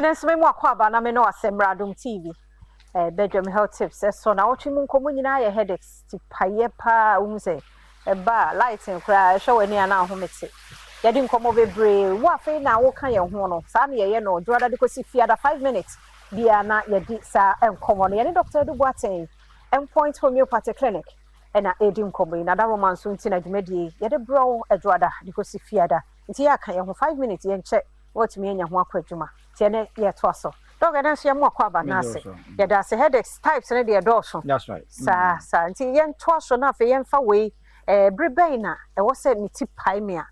mense me mo akwaba na me no asembra Adom TV. Badwam health tips. So na ochi mu nkomo nyina ye headaches ti paye pa umse. Ba light nkra hwe wani ana ahomete. Yadi nkomo bebre wo afi na wo kan ye ho no. Sa na ye no joada de kosi fiada 5 minutes. Bia na yadi sa enkomo no. Ye Dr. Edu Boateng Endpoint Homeopathy Clinic. Ena edi nkomo na da romanso ntina dwumadi ye de bro joada de kosi fiada. Nti ya kan ye ho 5 minutes ye nche what me anya ho akwadwuma. Ti ne ye to aso. Dog I don't see more kwaba na se. Yeah, that's headaches types na the adults. That's right. Sa nti yen twaso na fe yen fa we brebe na e wo se mi ti pai me a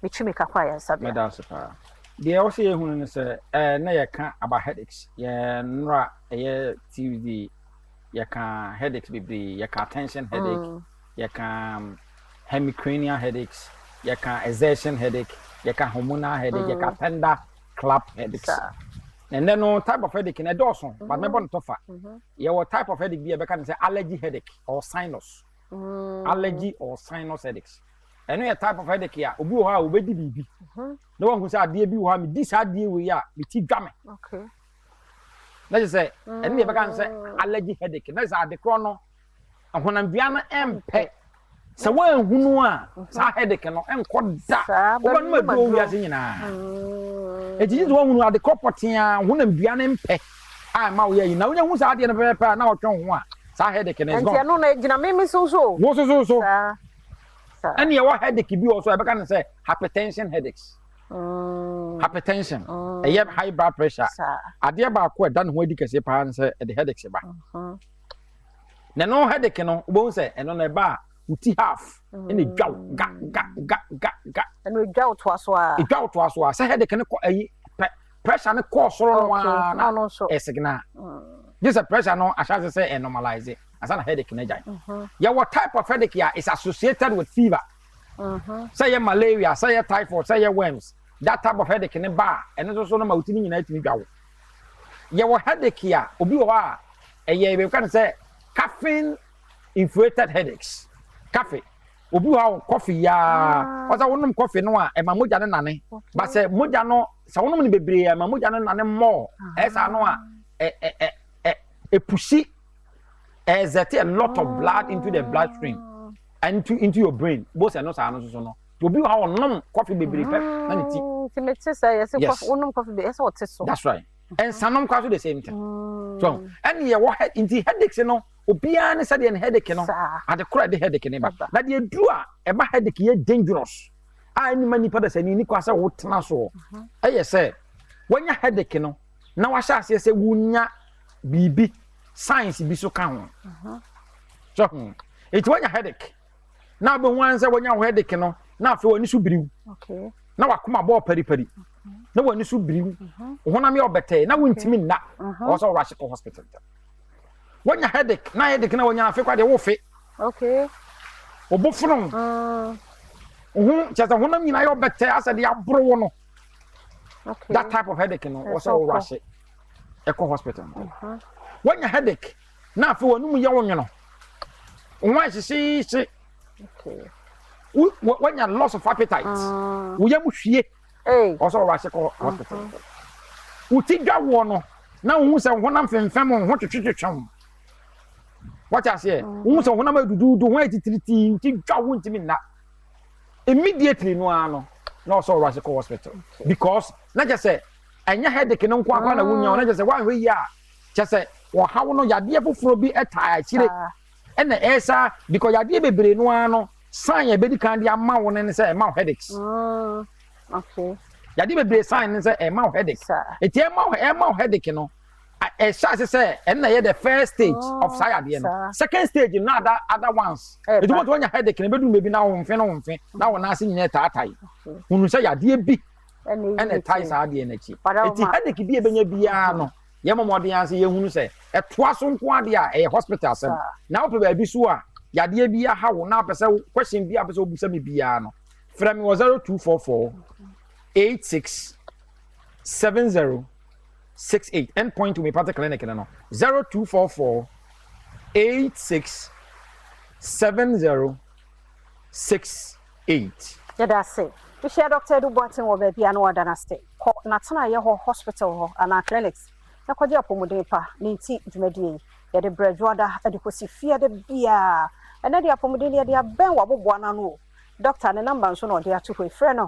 me twi me kakwa ya sabe. That's pa. The also ye hunu ne se na ye ka about headaches. Ye nra ye Tuesday ye ka headaches bibri, ye ka tension headache, ye ka hemicranial headaches, ye ka exertion headache, ye ka hormonal headache, ye ka tender clap headaches. And then no type of headache in a dozen, but me bon tofa. Your type of headache be a becan say allergy headache or sinus. Allergy or sinus headaches. And no type of headache here, ubu ha ubedi bibi. No one who say dear be who me this idea we are with tea gamme. Okay. Let's say, and me becan say allergy headache. That's the chrono. And when I'm Viana MP. So when who know sa headache no enkoda. Oban ma do wi ase nyina. E ji zo hunu ade kopotia hunam duane mpe. Ah ma wo yi na wonya hu sa ade no pepe na otwe ho a. Sa headache no is gone. Enti no na gina me so. Wo so. Sa. And ye wa headache bi also e be kan say hypertension headaches. Hypertension. E ye high blood pressure. Ade ba ko e da no ho adi kase pa say e de headache ba. Na no headache no wo say e no na ba uti half and it ga and we go to us it go to us say headache no pressure no course no so a signal this a pressure no as I say normalize it as a headache na jai yeah what type of headache here is associated with fever say malaria say typhoid say worms that type of headache in bar and also no mautini nyina timi gwawo yeah what headache here obi wo a yeah we can say caffeine inflated headaches Coffee. Obi ha coffee ya. Oza wonum coffee no a e ma moja ne nane. Ba se moja no sa wonum ne bebre e ma moja ne nane more. Esa no a pushi exert a lot of blood into the bloodstream and into your brain. Both are not so no. Obi ha wonum coffee bebre pe na ne ti. Ti me ti say yes coffee wonum coffee be esa o ti so. That's right. And sanom kwaso the same thing. So, and ye what into headaches no obia ne said the headache no at the correct headache ne ba na de duru a e ba headache ye dangerous any many pada say ni kwasa wo tena so e say wanya headache no na wa sha ase say wunya bibi science bi so kan ho so it wanya headache na be wan say wanya headache no na afi woni so biriw okay na wakoma bo pari na woni so biriw honam ye obete na wontimi na also rush to hospital. When you headache, na headache na when you afi kwa de wo fe. Okay. Obofunu. Just a honam nyina yo bete asa de abro wo no. Okay. That type of headache no also rush it. Eco hospital. When you headache, na afi wonu mu ye wo nwono. Nwa hihye. Okay. When you loss of appetite, wo ya mu hwie. Also rush to hospital. Uti dwa wo no. Na wo hu se honam femfem ho twetwetwetwam. What I say, who so when I do when it immediately no so rush to hospital because not just say anya headache no kwa na wunya na just say one we ya just say or how no yade foforo bi eta akire and the esa because yade bebre no ano sign e bedi kan dia ma wo ne say e ma headaches okay yade bebre sign ne say e ma headaches e ma headache no a chance say and na the first stage of sayade no second stage na other ones it want when your headache na bedu maybe na wo mfe na wo na ase nyine taatai hunu say yade bi and the ties are the energy it headache bi e benya bia no ye momode anse ye hunu say e toa so nko ade a e hospital sem na wo pe ba bi so a yade bia ha wo na pese question bia pese obusa me bia no from 0244 86 70 68 endpoint to me part clinic no 0244 86 70 68 yeah that's it We share Dr. Do Boatin or baby and order na stay. Natana Yaho Hospital and our clinics. Nakodia Pomodepa, Ninti, Jumedi, Yadi Bredwada, Adequacy Fear the Bia, and Nadia Pomodia, they are Ben Wabuano. Doctor and a number so no, they are to a friend,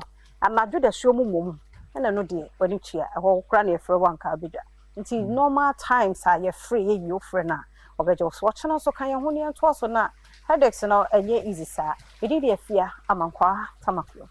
and I do the show mum, and I know dear, when it's here, a whole granny for one carbida. Until normal times are you free, you friend. Or just watching us, so can you only and twice or not? Headaches and all, and ye easy, sir. It did a fear among qua, Tamaku.